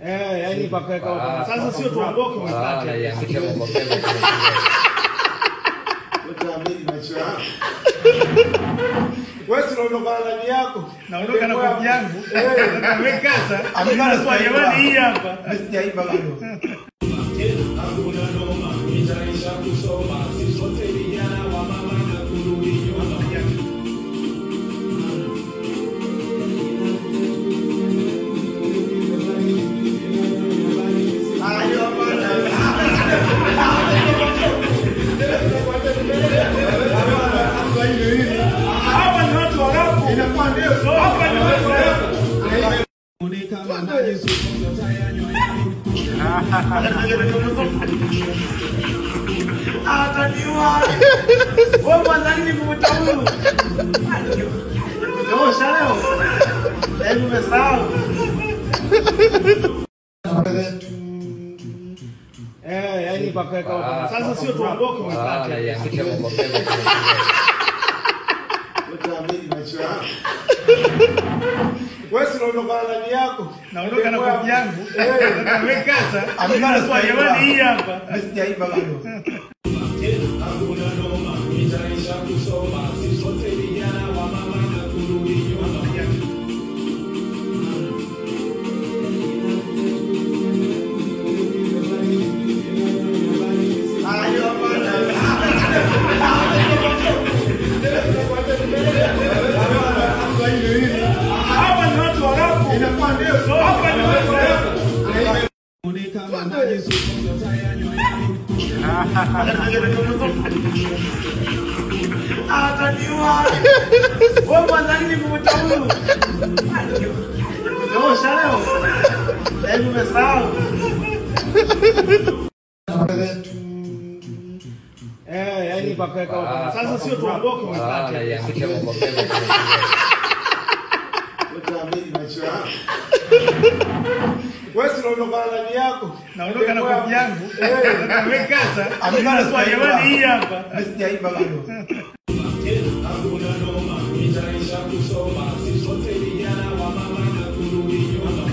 Yaani paka kwa sasa sio tuondoke mkate. Yasikia mambo sema. Utaambia macho yako. Wewe si unaondoka na ndani yako. Naondoka na kopi yangu. Amekata. Amekata kwa jamani hii hapa. Sijaiba bado. Hakuna noma, nitaisha kusoma. Sisi sote vijana wa mama na kurudi nyuma. Ataniwa. Wewe kwanza nini kumtaulu? Ndio shaleo. Hebu umesahau. Yaani paka kwa sasa sio tuondoke mkate. Yasikia mambo sema. Utaambia macho yako. Wewe si unaondoka na ndani yako. Naondoka na kopi yangu. Amekata. kwa jamani hii hapa. Sijaiba bado. Hakuna noma, nitaisha kusoma. Sisi sote vijana wa mama na kurudi nyuma. Ataniwa. Wewe kwanza nini kumtaulu? Ndio shaleo. Hebu umesahau. Yaani paka kwa sasa sio tuondoke mkate. Yasikia mambo sema. Utaambia macho yako. Wewe si unaondoka na ndani yako. Naondoka na kopi yangu. Amekata. kwa jamani hii hapa. Sijaiba bado. Hakuna noma, nitaisha kusoma. Sisi sote vijana wa mama na kurudi nyuma.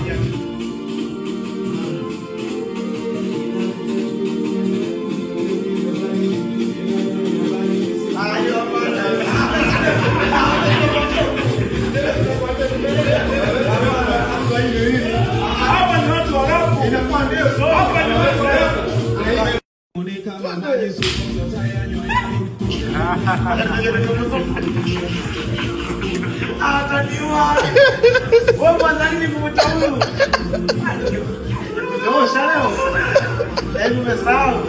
Ataniwa. Wewe kwanza nini kumtaulu? Ndio shaleo. Hebu umesahau.